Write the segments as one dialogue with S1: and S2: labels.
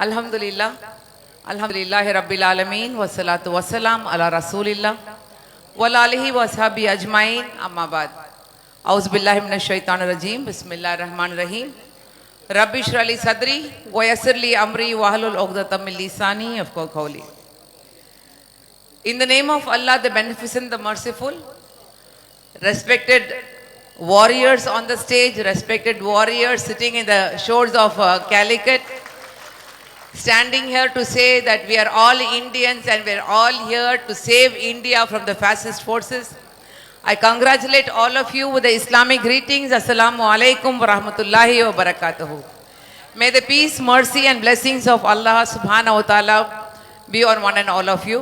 S1: Alhamdulillah. Alhamdulillahi Rabbil Alameen. Wassalatu wassalam ala Rasulillah. Wala alihi wa ashabi ajmain. Amma ba'd. A'udhu billahi minash shaitanir rajim. Bismillahir rahmanir rahim. Rabbi shrah li sadri wa yassir li amri wa hlul 'uqdatam min lisani yafqahu qawli. In the name of Allah, the Beneficent, the Merciful, respected warriors on the stage, respected warriors sitting in the shores of Calicut, standing here to say that we are all Indians and we are all here to save India from the fascist forces. I congratulate all of you with the Islamic greetings. Assalamu alaikum wa rahmatullahi wa barakatuhu. May the peace, mercy and blessings of Allah subhanahu wa ta'ala be on one and all of you.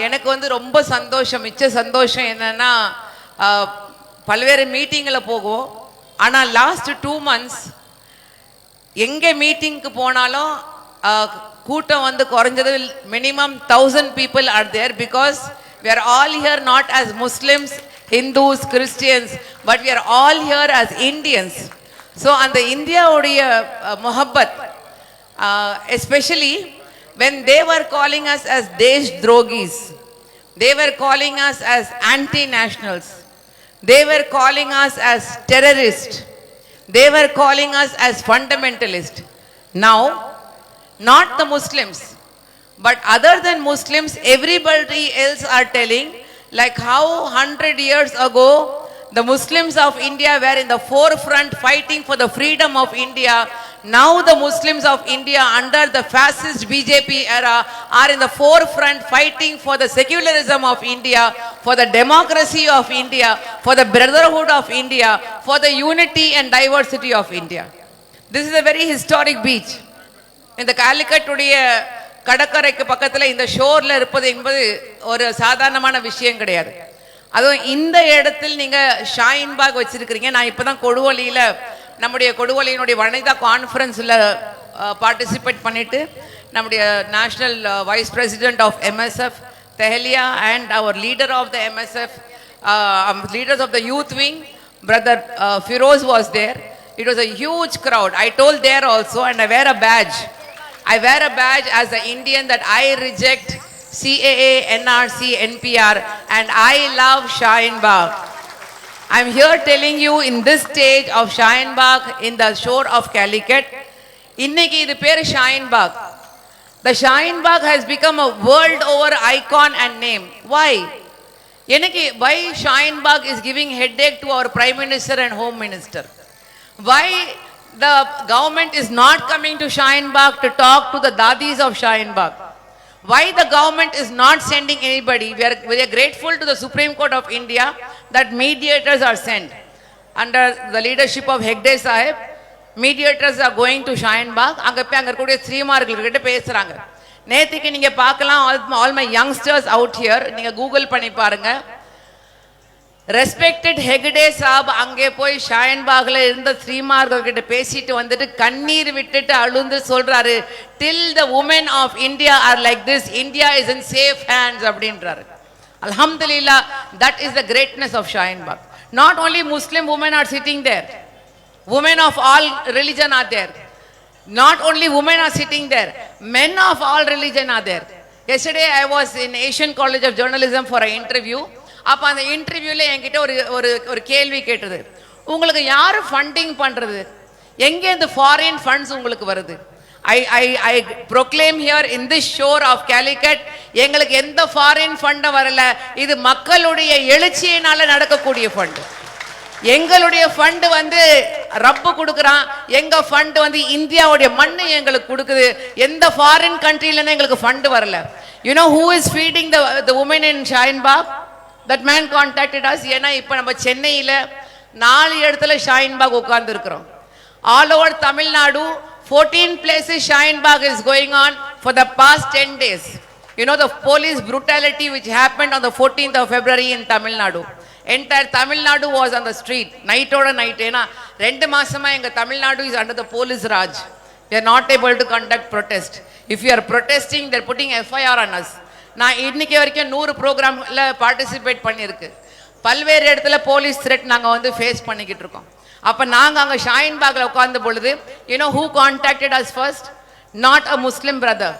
S1: எனக்கு வந்து ரொம்ப சந்தோஷம், மிச்ச சந்தோஷம் என்னன்னா, பல்வேறு மீட்டிங்கில் போகுவோம். ஆனால் லாஸ்ட் 2 months எங்கே மீட்டிங்க்கு போனாலும் கூட்டம் வந்து குறைஞ்சது minimum 1000 people are there, because we are all here not as Muslims, Hindus, Christians, but we are all here as Indians. So அந்த இந்தியாவுடைய முஹப்பத், especially when they were calling us as Desh Drogis, they were calling us as anti-nationals, they were calling us as terrorists, they were calling us as fundamentalists. Now, not the Muslims, but other than Muslims, everybody else are telling, like how 100 years ago the Muslims of India were in the forefront fighting for the freedom of India. Now the Muslims of India under the fascist BJP era are in the forefront fighting for the secularism of India, for the democracy of India, for the brotherhood of India, for the unity and diversity of India. This is a very historic beach. இந்த காலிக்கட்டுடைய கடற்கரைக்கு பக்கத்தில் இந்த ஷோரில் இருப்பது என்பது ஒரு சாதாரணமான விஷயம் கிடையாது. அதுவும் இந்த இடத்தில் நீங்கள் ஷாயின்பாக் வச்சிருக்கிறீங்க. நான் இப்போ தான் கொடுவலியில் நம்முடைய கொடுவலியினுடைய வனிதா கான்ஃபரன்ஸில் பார்ட்டிசிபேட் பண்ணிவிட்டு நம்முடைய national vice president of MSF Tehaliya and our leader of the MSF, leaders of the youth wing, brother Firoz was there. It was a huge crowd. I told there also, and I wear a badge. I wear a badge as an Indian that I reject CAA, NRC, NPR, and I love Shaheen Bagh. I'm here telling you in this stage of Shaheen Bagh in the shore of Calicut, இன்னைக்கு இது பேர் Shaheen Bagh. The Shaheen Bagh has become a world over icon and name. Why? Why Shaheen Bagh is giving headache to our Prime Minister and Home Minister? Why the government is not coming to Shaheen Bagh to talk to the dadis of Shaheen Bagh? Why the government is not sending anybody? We are grateful to the Supreme Court of India that mediators are sent. Under the leadership of Hegde Sahib, mediators are going to Shaheen Bagh. அங்கே போய் அங்கே இருக்கக்கூடிய ஸ்ரீமார்கள்கிட்ட பேசுகிறாங்க. நேற்றுக்கு நீங்கள் பார்க்கலாம், all my youngsters out here, நீங்கள் Google பண்ணி பாருங்கள். ரெஸ்பெக்டட் ஹெக்டே சாப் அங்கே போய் ஷாஹீன் பாக்ல இருந்த ஸ்ரீமார்கள்கிட்ட பேசிட்டு வந்துட்டு கண்ணீர் விட்டுட்டு அழுந்து சொல்றாரு, till the women of India are like this, India is in safe hands அப்படின்றாரு. Alhamdulillah, that is the greatness of Shaheen Bagh. Not only Muslim women are sitting there, women of all religion are there. Not only women are sitting there, men of all religion are there. Yesterday I was in Asian College of Journalism for an interview. அப்போ அந்த இன்டர்வியூவில் என்கிட்ட ஒரு கேள்வி கேட்டது, உங்களுக்கு யார் funding பண்ணுறது, எங்கே இந்த ஃபாரின் ஃபண்ட்ஸ் உங்களுக்கு வருது? I proclaim here in this shore of Calicut, எங்களுக்கு எந்த ஃபாரின் ஃபண்டும் வரல, இது மக்களுடைய எழுச்சியினால நடக்கக்கூடிய ஃபண்டு. எங்களுடைய ஃபண்டு வந்து ரப்பு கொடுக்குறான், எங்க ஃபண்டு வந்து இந்தியாவுடைய மண்ணு எங்களுக்கு கொடுக்குது, எந்த ஃபாரின் கண்ட்ரிலேருந்து எங்களுக்கு ஃபண்டு வரல. You know who is feeding the woman in Shaheen Bagh? That man contacted us. ஏன்னா இப்போ நம்ம சென்னையில் 4 இடத்துல Shaheen Bagh உட்கார்ந்து இருக்கிறோம். All over Tamil Nadu, 14 places Shaheen Bagh is going on for the past 10 days. You know the police brutality which happened on the 14th of February in Tamil Nadu. Entire Tamil Nadu was on the street. Night-oda night. ஏன்னா 2 மாசமா எங்க Tamil Nadu is under the police raj. We are not able to conduct protest. If you are protesting, they are putting FIR on us. நான் இன்னைக்கு வரைக்கும் 100 ப்ரோக்ராமில் participate பண்ணியிருக்கு. பல்வேறு இடத்துல போலீஸ் த்ரெட் நாங்கள் வந்து ஃபேஸ் பண்ணிக்கிட்டு இருக்கோம். அப்போ நாங்கள் அங்கே ஷாஹீன் பாக்ல உட்கார்ந்த பொழுது, you know who contacted us first? not a Muslim brother.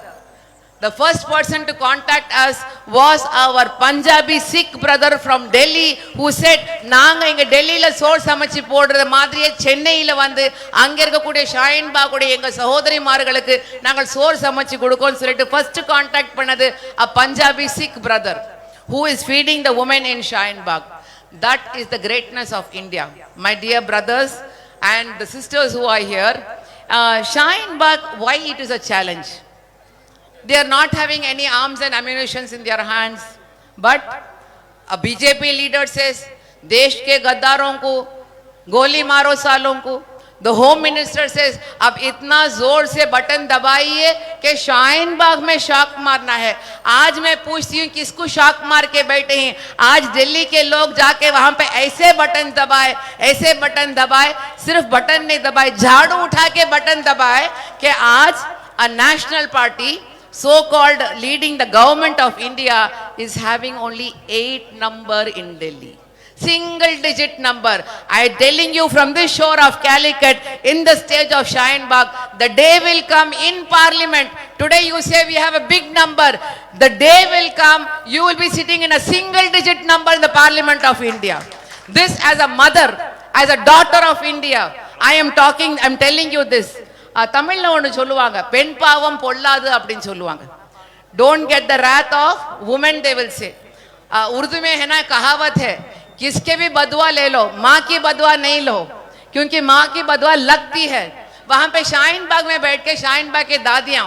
S1: The first person to contact us was our Punjabi Sikh brother from Delhi who said, நாங்க இங்க டெல்லியில சோறு சமைச்சு போடுறது மாதிரியே சென்னையில வந்து அங்க இருக்கக்கூடிய ஷாயின் பாகுடைய எங்க சகோதரிமார்களுக்கு நாங்கள் சோறு சமைச்சு கொடுக்கோம்னு சொல்லிட்டு first contact பண்ணது a Punjabi Sikh brother who is feeding the women in Shaheen Bagh. That is the greatness of India. My dear brothers and the sisters who are here, Shaheen Bagh, why it is a challenge? They are not having any arms and ammunitions in their hands. But a BJP leader says, देश के गद्दारों को गोली मारो सालों को. The Home Minister says, अब इतना जोर से बटन दबाइए कि शाहीन बाग में शाक मारना है. आज मैं पूछती हूँ किसको शाक मार के बैठे हैं? आज दिल्ली के लोग जाके वहां पे ऐसे बटन दबाए, सिर्फ बटन नहीं दबाए, झाड़ू उठा के बटन दबाए कि आज a national party so-called leading the government of India is having only 8 number in Delhi. Single digit number. I am telling you from this shore of Calicut, in the stage of Shaheen Bagh, the day will come in Parliament. Today you say we have a big number. The day will come, you will be sitting in a single digit number in the Parliament of India. This as a mother, as a daughter of India, I am telling you this. தமிழ்ல ஒன்று சொல்லுவாங்க, பெண் பாவம் பொல்லாது அப்படின்னு சொல்லுவாங்க. Don't get the wrath of women, they will say. Urdu में है ना कहावत है, किसके भी बदवा ले लो, माँ की बदवा नहीं लो, क्योंकि माँ की बदवा लगती है. वहां पे शाहीन बाग में बैठ के शाहीन बाग के दादियां,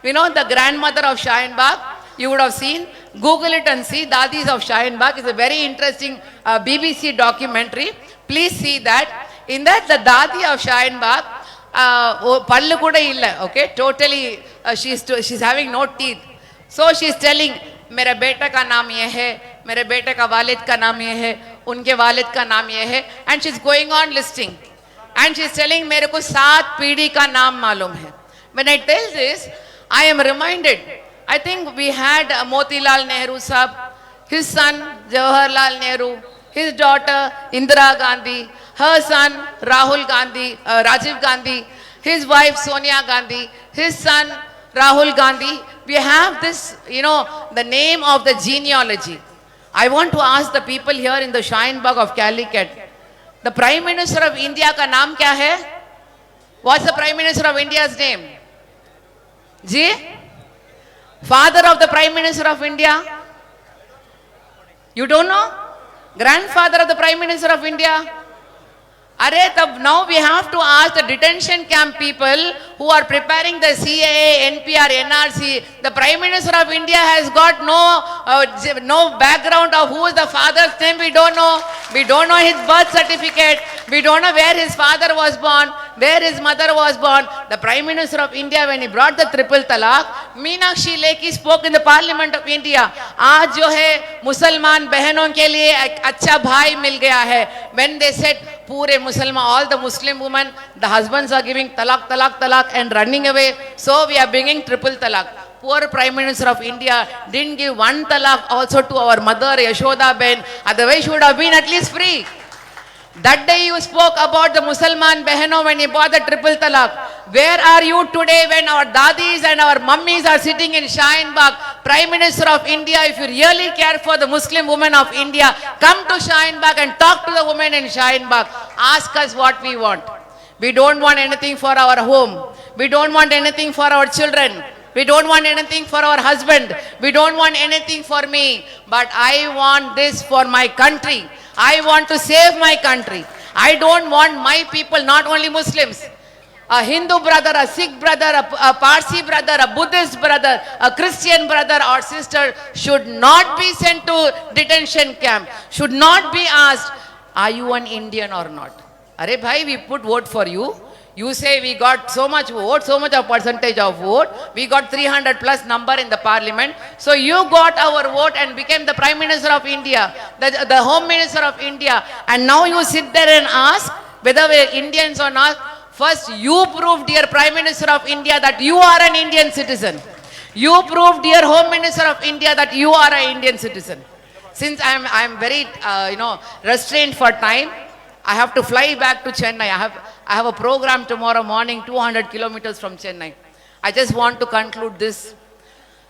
S1: you know the grandmother of Shaheen Bagh, you would have seen, Google it and see Dadis of Shaheen Bagh. It's a very interesting BBC documentary. Please see that. In that the Dadi of Shaheen Bagh, pallu kuda illa, okay, totally she's having no teeth. So she's telling, मेरे बेटे का नाम ये है, मेरे बेटे का वालिद का नाम ये है, उनके वालिद का नाम ये है, and she's going on listing and she's telling मेरे को 7 पीढ़ी का नाम मालूम है. When I tell this, I am reminded, I think we had Motilal Nehru sahab, his son Jawaharlal Nehru, his daughter Indira Gandhi, her son Rajiv Gandhi, his wife Sonia Gandhi, his son Rahul Gandhi. We have this, you know, the name of the genealogy. I want to ask the people here in the Shaheen Bagh of Calicut, the Prime Minister of India ka naam kya hai? What's the Prime Minister of India's name? Ji? Father of the Prime Minister of India? You don't know? Grandfather of the Prime Minister of India? Now we have to ask the detention camp people who are preparing the CAA, NPR, NRC. The Prime Minister of India has got no background of who is the father's name. We don't know. We don't know his birth certificate. We don't know where his father was born, where his mother was born. The Prime Minister of India, when he brought the triple talaq, Meenakshi Lekhi spoke in the Parliament of India. आज जो है मुसलमान बहनों के लिए एक अच्छा भाई मिल गया है. When they said पूरे मुसलमान, all the Muslim women, the husbands are giving talaq and running away. So we are bringing triple talaq. Poor Prime Minister of India didn't give one talaq also to our mother Yashoda Ben. Otherwise she would have been at least free. That day you spoke about the Musalman Behano when you bought the triple talaq. Where are you today when our dadis and our mummies are sitting in Shaheen Bagh? Prime Minister of India, if you really care for the Muslim women of India, come to Shaheen Bagh and talk to the women in Shaheen Bagh. Ask us what we want. We don't want anything for our home. We don't want anything for our children. We don't want anything for our husband. We don't want anything for me. But I want this for my country. I want to save my country. I don't want my people, not only Muslims, a Hindu brother, a Sikh brother, a Parsi brother, a Buddhist brother, a Christian brother or sister should not be sent to detention camp, should not be asked, are you an Indian or not? Arey bhai, we put vote for you. You say we got so much vote, so much of percentage of vote. We got 300 plus number in the parliament. So you got our vote and became the Prime Minister of India, the Home Minister of India. And now you sit there and ask whether we are Indians or not. First you prove, dear Prime Minister of India, that you are an Indian citizen. You prove, dear Home Minister of India, that you are an Indian citizen. Since I am very restrained for time, I have to fly back to Chennai. I have a program tomorrow morning, 200 kilometers from Chennai. I just want to conclude this.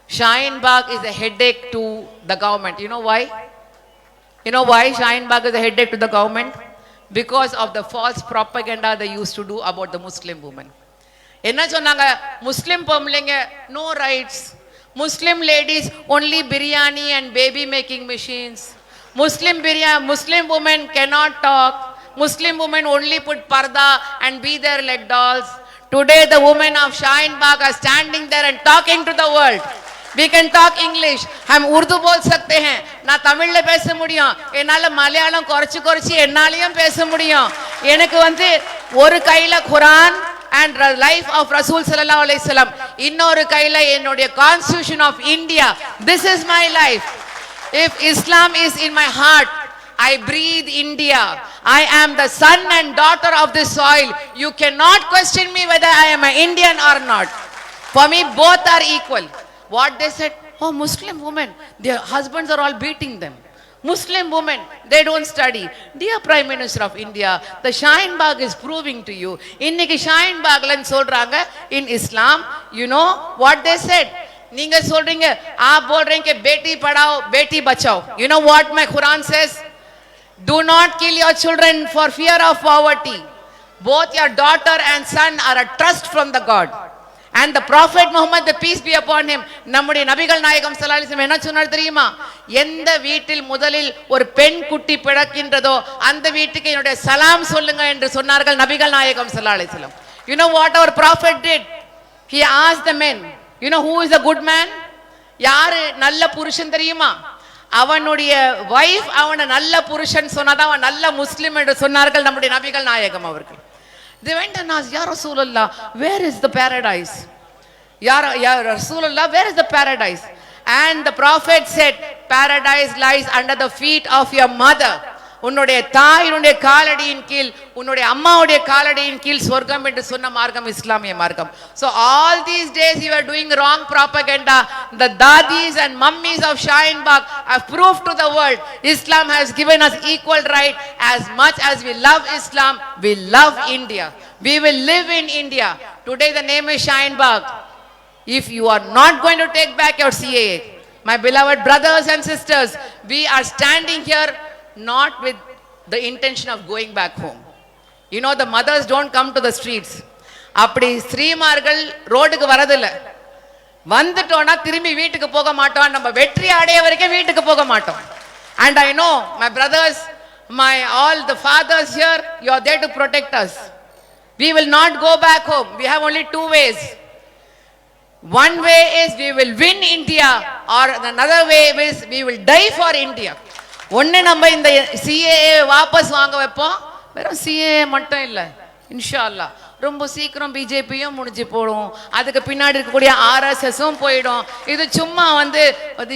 S1: Shaheen Bagh is a headache to the government. You know why? You know why Shaheen Bagh is a headache to the government? Because of the false propaganda they used to do about the Muslim women. என்ன சொன்னாங்க, Muslim பொம்பளைங்க no rights, Muslim ladies only biryani and baby making machines, Muslim women cannot talk, Muslim women only put parda and be their leg dolls. Today the women of Shaheen Bagh are standing there and talking to the world. We can talk English, हम उर्दू बोल सकते हैं, ना तमिल ले பேச முடியும், என்னால மலையாளம் குறைச்சு குறைச்சு என்னாலயும் பேச முடியும். எனக்கு வந்து ஒரு கையில குர்ஆன் and life of Rasul sallallahu alaihi wasallam, இன்னொரு கையில என்னுடைய constitution of India. This is my life. If Islam is in my heart, I breathe India. I am the son and daughter of this soil. You cannot question me whether I am an Indian or not. For me both are equal. What they said, oh, Muslim women, their husbands are all beating them. Muslim women, they don't study. Dear Prime Minister of India, the Shaheen Bagh is proving to you. இன்னைக்கு Shaheen Baghlan சொல்றாங்க in Islam, you know what they said? நீங்க சொல்றீங்க, आप बोल रहे हैं कि Beti Padhao, Beti Bachao. You know what my Quran says? Do not kill your children for fear of poverty. Both your daughter and son are a trust from the God. And the Prophet Muhammad, the peace be upon him, நம்முடைய நபிகள் நாயகம் ஸல்லல்லாஹு அலைஹி வஸல்லம் என்ன சொன்னார் தெரியுமா? எந்த வீட்டில் முதலில் ஒரு பெண் குட்டி பிறக்கின்றதோ அந்த வீட்டுக்கு என்னுடைய சலாம் சொல்லுங்க என்று சொன்னார்கள் நபிகள் நாயகம் ஸல்லல்லாஹு அலைஹி வஸல்லம். You know what our prophet did? He asked the men, you know who is a good man? யாரு நல்ல புருஷன் தெரியுமா? அவனுடைய வைஃப் அவன நல்ல புருஷன் சொன்னாதான் அவன் நல்ல முஸ்லிம் என்று சொன்னார்கள் நம்முடைய நபிகள் நாயகம் அவர்கள். They went and asked, Ya Rasulullah, where is the paradise? Ya Rasulullah, where is the paradise? And the Prophet said, paradise lies under the feet of your mother. உன்னுடைய தாயினுடைய காலடியின் கீழ், உன்னுடைய அம்மாவுடைய காலடியின் கீழ் சொர்க்கம் என்று சொன்ன மார்க்கம் இஸ்லாமிய மார்க்கம். So all these days you are doing wrong propaganda. The dadis and mummies of Shaheen Bagh have proved to the world Islam has given us equal right. As much as we love Islam, we love India. We will live in India. Today the name is Shaheen Bagh. If you are not going to take back your CAA, my beloved brothers and sisters, we are standing here not with the intention of going back home. You know, the mothers don't come to the streets. அப்படி ஸ்ரீமார்கள் ரோடுக்கு வரதில்ல. வந்துட்டோம்னா திரும்பி வீட்டுக்கு போக மாட்டோம். நம்ம வெற்றி அடைய வரைக்கும் வீட்டுக்கு போக மாட்டோம். And I know my brothers, all the fathers here, you are there to protect us. We will not go back home. We have only two ways. One way is we will win India, or another way is we will die for India. ஒன்று நம்ம இந்த CAA வாபஸ் வாங்க வைப்போம். வெறும் CAA மட்டும் இல்லை, இன்ஷா அல்லாஹ் ரொம்ப சீக்கிரம் பிஜேபியும் முடிஞ்சு போடும், அதுக்கு பின்னாடி இருக்கக்கூடிய ஆர்எஸ்எஸும் போயிடும். இது சும்மா வந்து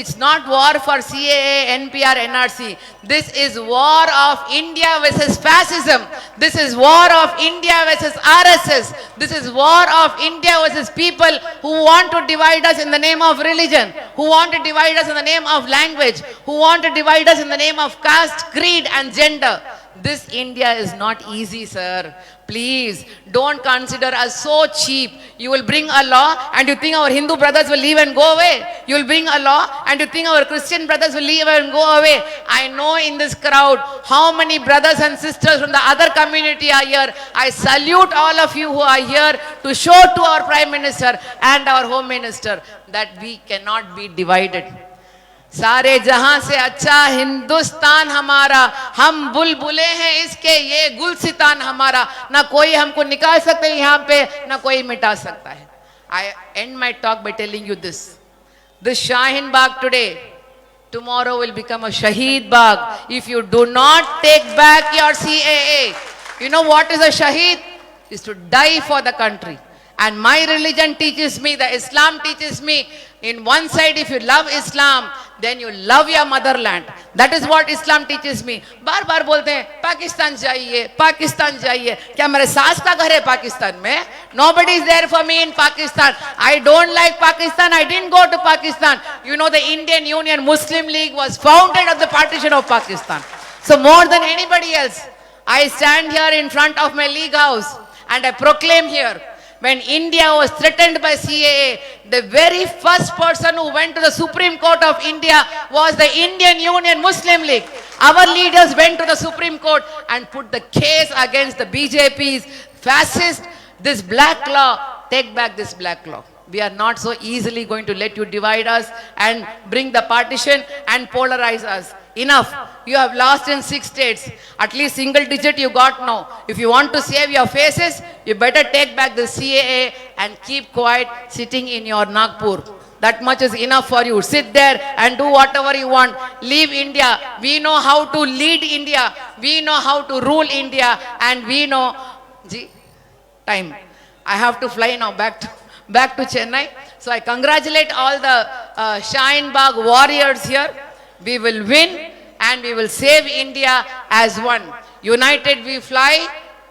S1: it's not war for CAA NPR NRC. This is war of India versus fascism. This is war of India versus RSS. This is war of India versus people who want to divide us in the name of religion, who want to divide us in the name of language, who want to divide us in the name of caste, creed and gender. This India is not easy, sir. Please don't consider us so cheap. You will bring a law and you think our Hindu brothers will leave and go away. You will bring a law and you think our Christian brothers will leave and go away. I know in this crowd how many brothers and sisters from the other community are here. I salute all of you who are here to show to our Prime Minister and our Home Minister that we cannot be divided. सारे जहां से अच्छा हिंदुस्तान हमारा, हम बुलबुले हैं इसके, ये गुलसितान हमारा, ना कोई हमको निकाल सकते यहाँ पे, ना कोई मिटा सकता है. I end my talk by telling you this. This Shaheen Bagh today, tomorrow will become a Shaheed Bagh if you do not take back your CAA. You know what is a Shaheed? Is to die for the country. And my religion teaches me, the Islam teaches me, in one side if you love Islam, then you love your motherland. That is what Islam teaches me. बार बार बोलते हैं पाकिस्तान जाइए, पाकिस्तान जाइए. क्या मेरे सास का घर है पाकिस्तान में? Nobody is there for me in Pakistan. I don't like Pakistan. I didn't go to Pakistan. You know, the Indian Union Muslim League was founded on the partition of Pakistan. So more than anybody else, I stand here in front of my league house and I proclaim here, when India was threatened by CAA, the very first person who went to the Supreme Court of India was the Indian Union Muslim League. Our leaders went to the Supreme Court and put the case against the BJP's fascist, this black law, take back this black law. We are not so easily going to let you divide us and bring the partition and polarize us. Enough. You have lost in 6 states. At least single digit you got now. If you want to save your faces, you better take back the CAA and keep quiet sitting in your Nagpur. That much is enough for you. Sit there and do whatever you want. Leave India. We know how to lead India. We know how to rule India. And we know... Time. I have to fly now back to Chennai. So I congratulate all the Shaheen Bagh warriors here. We will win and we will save India as one. United we fly,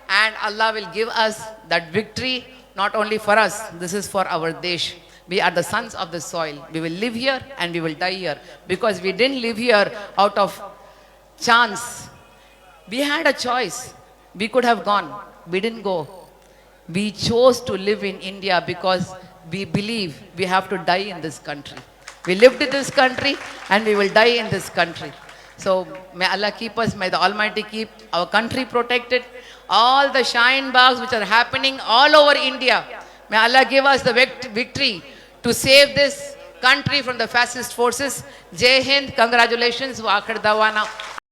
S1: and Allah will give us that victory, not only for us, this is for our Desh. We are the sons of the soil. We will live here and we will die here, because we didn't live here out of chance. We had a choice. We could have gone. We didn't go. We chose to live in India because we believe we have to die in this country. We lived in this country and we will die in this country. So may Allah keep us, may the Almighty keep our country protected. All the Shaheen Baghs which are happening all over India, may Allah give us the victory to save this country from the fascist forces. Jai Hind, congratulations, wa akhir dawana.